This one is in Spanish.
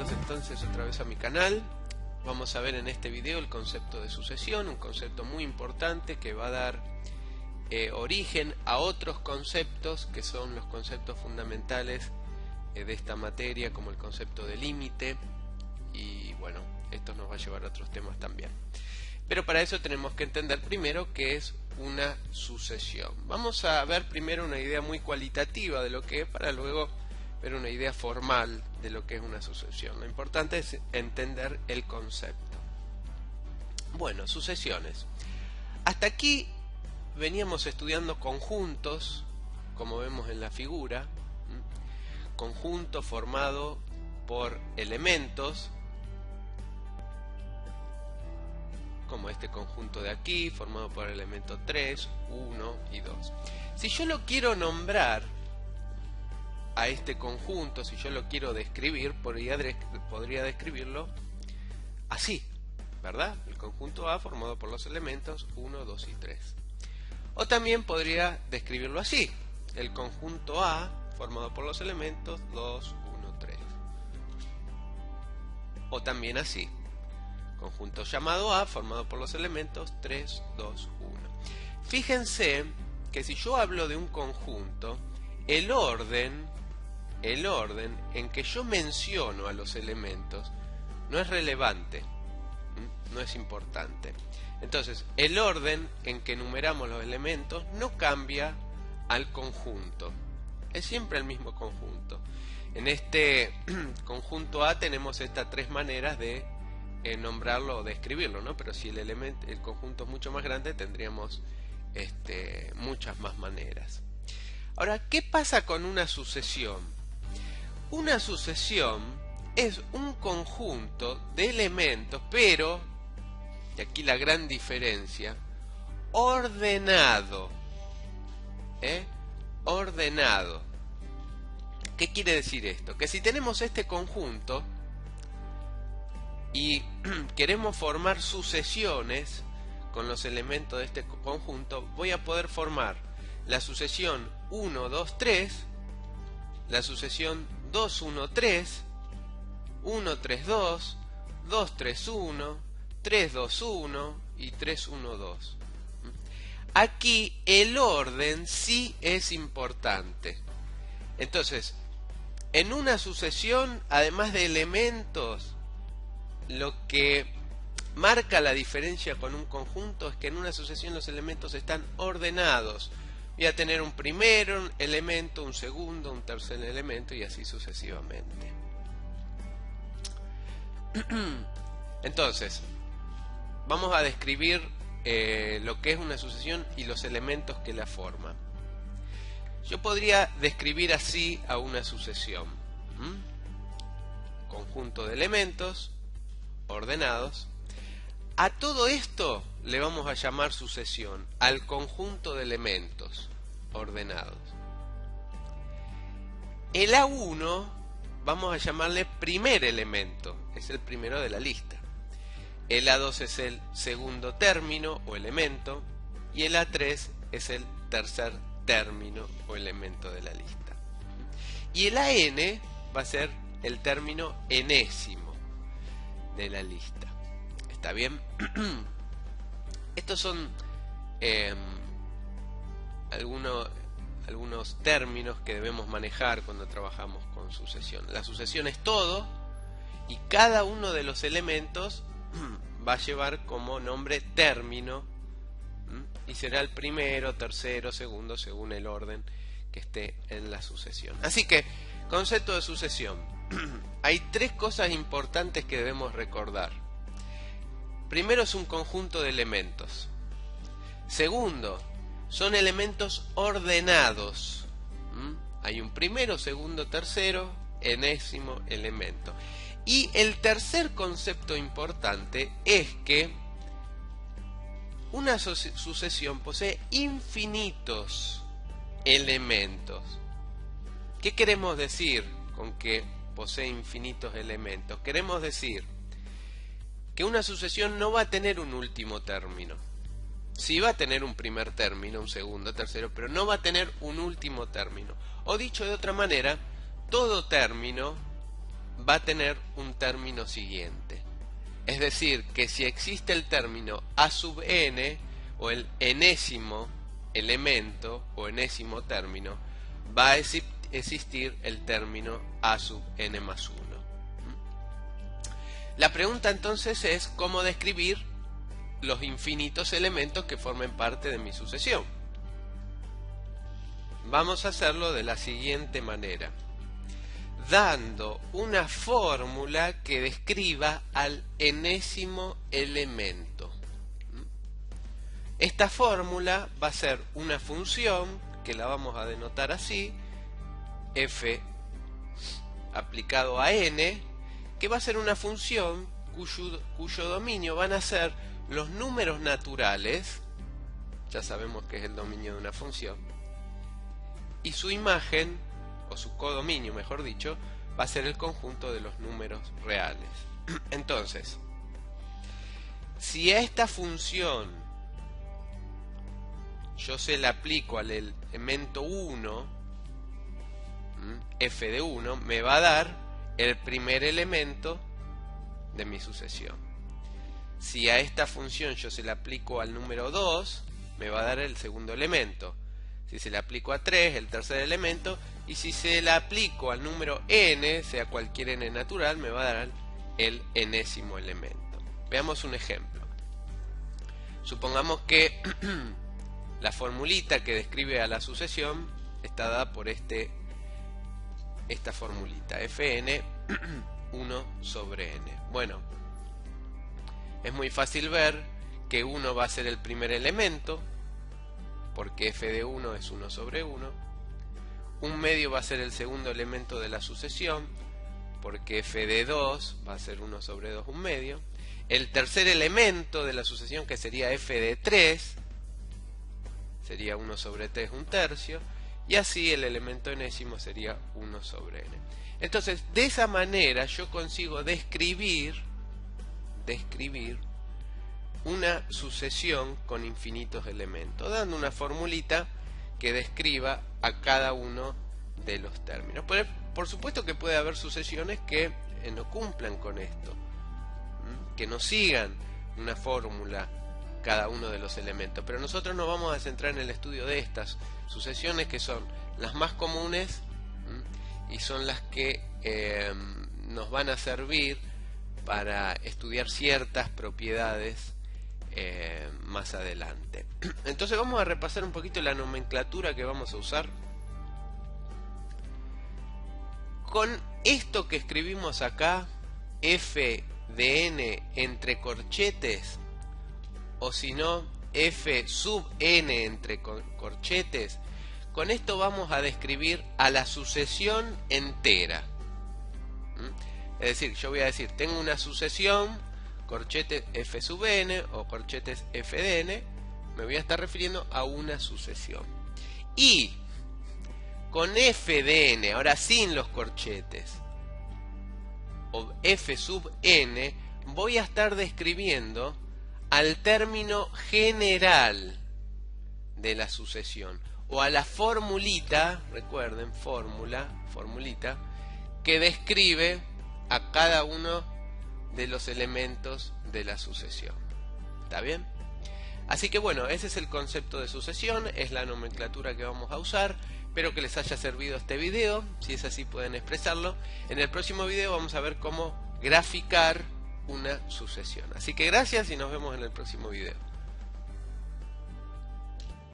Bienvenidos entonces otra vez a mi canal. Vamos a ver en este video el concepto de sucesión, un concepto muy importante que va a dar origen a otros conceptos que son los conceptos fundamentales de esta materia, como el concepto de límite, y bueno, esto nos va a llevar a otros temas también. Pero para eso tenemos que entender primero qué es una sucesión. Vamos a ver primero una idea muy cualitativa de lo que es, para luego ver una idea formal de lo que es una sucesión. Lo importante es entender el concepto. Bueno, sucesiones. Hasta aquí veníamos estudiando conjuntos, como vemos en la figura, conjunto formado por elementos, como este conjunto de aquí, formado por el elemento 3, 1 y 2. Si yo lo quiero nombrar a este conjunto, si yo lo quiero describir, podría describirlo así, ¿verdad? El conjunto A formado por los elementos 1, 2 y 3. O también podría describirlo así, el conjunto A formado por los elementos 2, 1, 3. O también así, conjunto llamado A formado por los elementos 3, 2, 1. Fíjense que si yo hablo de un conjunto, el orden en que yo menciono a los elementos no es relevante, no es importante. Entonces, el orden en que enumeramos los elementos no cambia al conjunto, es siempre el mismo conjunto. En este conjunto A tenemos estas tres maneras de nombrarlo o describirlo, ¿no? Pero si el conjunto es mucho más grande, tendríamos muchas más maneras. Ahora, ¿qué pasa con una sucesión? Una sucesión es un conjunto de elementos, pero, y aquí la gran diferencia, ordenado. Ordenado. ¿Qué quiere decir esto? Que si tenemos este conjunto y queremos formar sucesiones con los elementos de este conjunto, voy a poder formar la sucesión 1, 2, 3, la sucesión 2, 1, 3, 1, 3, 2, 2, 3, 1, 3, 2, 1 y 3, 1, 2. Aquí el orden sí es importante. Entonces, en una sucesión, además de elementos, lo que marca la diferencia con un conjunto es que en una sucesión los elementos están ordenados. Voy a tener un primer elemento, un segundo, un tercer elemento y así sucesivamente. Entonces, vamos a describir lo que es una sucesión y los elementos que la forman. Yo podría describir así a una sucesión. Conjunto de elementos ordenados. A todo esto le vamos a llamar sucesión, al conjunto de elementos ordenados. El A1 vamos a llamarle primer elemento, es el primero de la lista. El A2 es el segundo término o elemento, y el A3 es el tercer término o elemento de la lista. Y el AN va a ser el término enésimo de la lista. ¿Está bien? Estos son algunos términos que debemos manejar cuando trabajamos con sucesión. La sucesión es todo y cada uno de los elementos va a llevar como nombre término y será el primero, tercero, segundo, según el orden que esté en la sucesión. Así que, concepto de sucesión. Hay tres cosas importantes que debemos recordar. Primero, es un conjunto de elementos. Segundo, son elementos ordenados. Hay un primero, segundo, tercero, enésimo elemento. Y el tercer concepto importante es que una sucesión posee infinitos elementos. ¿Qué queremos decir con que posee infinitos elementos? Queremos decir que una sucesión no va a tener un último término. Sí va a tener un primer término, un segundo, tercero, pero no va a tener un último término. O dicho de otra manera, todo término va a tener un término siguiente. Es decir, que si existe el término a sub n, o el enésimo elemento o enésimo término, va a existir el término a sub n más 1. La pregunta entonces es cómo describir los infinitos elementos que formen parte de mi sucesión. Vamos a hacerlo de la siguiente manera, dando una fórmula que describa al enésimo elemento. Esta fórmula va a ser una función que la vamos a denotar así, f aplicado a n, que va a ser una función cuyo dominio van a ser los números naturales, ya sabemos que es el dominio de una función, y su imagen, o su codominio mejor dicho, va a ser el conjunto de los números reales. Entonces, si a esta función yo se la aplico al elemento 1, f de 1, me va a dar el primer elemento de mi sucesión. Si a esta función yo se la aplico al número 2, me va a dar el segundo elemento. Si se la aplico a 3, el tercer elemento. Y si se la aplico al número n, sea cualquier n natural, me va a dar el enésimo elemento. Veamos un ejemplo. Supongamos que la formulita que describe a la sucesión está dada por esta formulita, fn 1 sobre n. Bueno, es muy fácil ver que 1 va a ser el primer elemento, porque f de 1 es 1 sobre 1. Un medio va a ser el segundo elemento de la sucesión, porque f de 2 va a ser 1 sobre 2 un medio. El tercer elemento de la sucesión, que sería f de 3, sería 1 sobre 3 un tercio. Y así el elemento enésimo sería 1 sobre n. Entonces, de esa manera yo consigo describir una sucesión con infinitos elementos, dando una formulita que describa a cada uno de los términos. Por supuesto que puede haber sucesiones que no cumplan con esto, que no sigan una fórmula cada uno de los elementos, pero nosotros nos vamos a centrar en el estudio de estas sucesiones, que son las más comunes y son las que nos van a servir para estudiar ciertas propiedades más adelante. Entonces vamos a repasar un poquito la nomenclatura que vamos a usar. Con esto que escribimos acá, f de n entre corchetes, o si no, f sub n entre corchetes, con esto vamos a describir a la sucesión entera. Es decir, yo voy a decir, tengo una sucesión, corchetes f sub n o corchetes f de n, me voy a estar refiriendo a una sucesión. Y con f de n, ahora sin los corchetes, o f sub n, voy a estar describiendo al término general de la sucesión, o a la formulita, recuerden, formulita, que describe a cada uno de los elementos de la sucesión. ¿Está bien? Así que bueno, ese es el concepto de sucesión, es la nomenclatura que vamos a usar. Espero que les haya servido este video, si es así pueden expresarlo. En el próximo video vamos a ver cómo graficar una sucesión. Así que gracias y nos vemos en el próximo video.